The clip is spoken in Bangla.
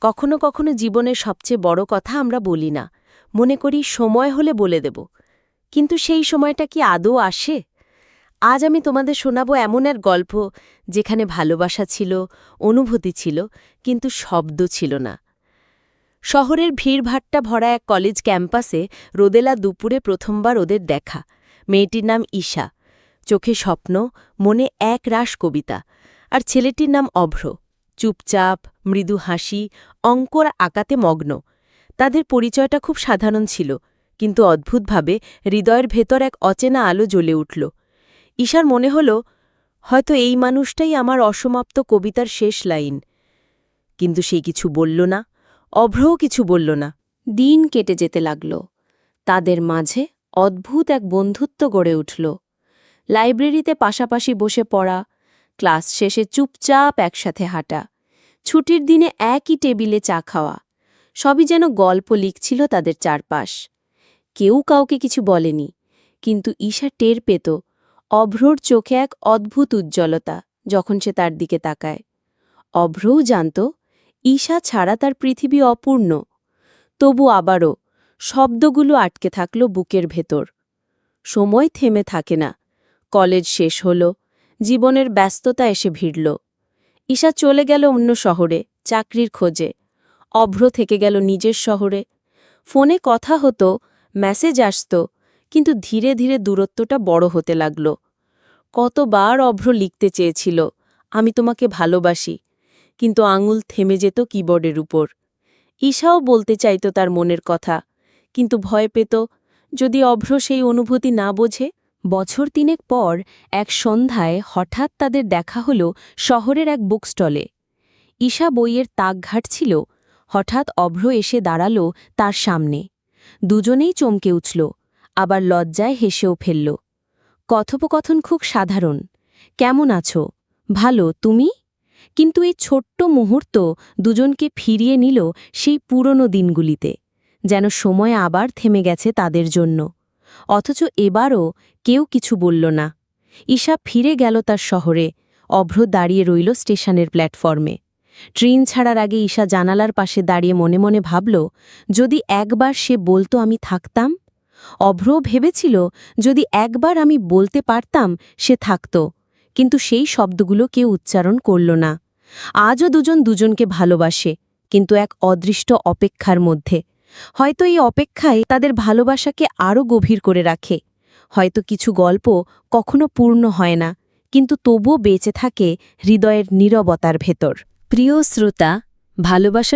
কখনো কখনো জীবনের সবচেয়ে বড় কথা আমরা বলি না, মনে করি সময় হলে বলে দেব। কিন্তু সেই সময়টা কি আদৌ আসে? আজ আমি তোমাদের শোনাবো এমন এক গল্প যেখানে ভালোবাসা ছিল, অনুভূতি ছিল, কিন্তু শব্দ ছিল না। শহরের ভিড়ভাট্টা ভরা এক কলেজ ক্যাম্পাসে রোদেলা দুপুরে প্রথমবার ওদের দেখা। মেয়েটির নাম ঈশা, চোখে স্বপ্ন, মনে এক রাশ কবিতা। আর ছেলেটির নাম অভ্র, চুপচাপ, মৃদু হাসি, অঙ্কর আঁকাতে মগ্ন। তাদের পরিচয়টা খুব সাধারণ ছিল, কিন্তু অদ্ভুতভাবে হৃদয়ের ভেতর এক অচেনা আলো জ্বলে উঠল। ঈশার মনে হল, হয়তো এই মানুষটাই আমার অসমাপ্ত কবিতার শেষ লাইন। কিন্তু সে কিছু বলল না, অভ্রও কিছু বলল না। দিন কেটে যেতে লাগল। তাদের মাঝে অদ্ভুত এক বন্ধুত্ব গড়ে উঠল। লাইব্রেরিতে পাশাপাশি বসে পড়া, ক্লাস শেষে চুপচাপ একসাথে হাঁটা, ছুটির দিনে একই টেবিলে চা খাওয়া, সবই যেন গল্প লিখছিল তাদের চারপাশ। কেউ কাউকে কিছু বলেনি, কিন্তু ঈশা টের পেত অভ্রর চোখে এক অদ্ভুত উজ্জ্বলতা যখন সে তার দিকে তাকায়। অভ্রও জানত ঈশা ছাড়া তার পৃথিবী অপূর্ণ। তবু আবারও শব্দগুলো আটকে থাকল বুকের ভেতর। সময় থেমে থাকে না। কলেজ শেষ হল, জীবনের ব্যস্ততা এসে ভিড়ল। ঈশা চলে গেল অন্য শহরে চাকরির খোঁজে। অভ্র থেকে গেল নিজের শহরে। ফোনে কথা হতো, মেসেজ আসত, কিন্তু ধীরে ধীরে দূরত্বটা বড় হতে লাগল। কতবার অভ্র লিখতে চেয়েছিল, আমি তোমাকে ভালোবাসি, কিন্তু আঙুল থেমে যেত কিবোর্ডের উপর। ঈশাও বলতে চাইত তার মনের কথা, কিন্তু ভয় পেত, যদি অভ্র সেই অনুভূতি না বোঝে। বছর তিনেক পর এক সন্ধ্যায় হঠাৎ তাদের দেখা হল শহরের এক বুক স্টলে। ঈশা বইয়ের তাক ঘাটছিল, হঠাৎ অভ্র এসে দাঁড়াল তার সামনে। দুজনেই চমকে উঠল, আবার লজ্জায় হেসেও ফেলল। কথোপকথন খুব সাধারণ, কেমন আছো, ভালো, তুমি? কিন্তু এই ছোট্ট মুহূর্ত দুজনকে ফিরিয়ে নিল সেই পুরনো দিনগুলিতে, যেন সময় আবার থেমে গেছে তাদের জন্য। অথচ এবারও কেউ কিছু বলল না। ঈশা ফিরে গেল তার শহরে, অভ্র দাঁড়িয়ে রইল স্টেশনের প্ল্যাটফর্মে। ট্রেন ছাড়ার আগে ঈশা জানালার পাশে দাঁড়িয়ে মনে মনে ভাবল, যদি একবার সে বলতো আমি থাকতাম। অভ্রও ভেবেছিল, যদি একবার আমি বলতে পারতাম সে থাকত, কিন্তু সেই শব্দগুলো কেউ উচ্চারণ করল না। আজও দুজন দুজনকে ভালোবাসে, কিন্তু এক অদৃষ্ট অপেক্ষার মধ্যে। হয়তো এই অপেক্ষায় তাদের ভালোবাসাকে আরও গভীর করে রাখে। হয়তো কিছু গল্প কখনো পূর্ণ হয় না, কিন্তু তবুও বেঁচে থাকে হৃদয়ের নীরবতার ভেতর। প্রিয় শ্রোতা, ভালোবাসা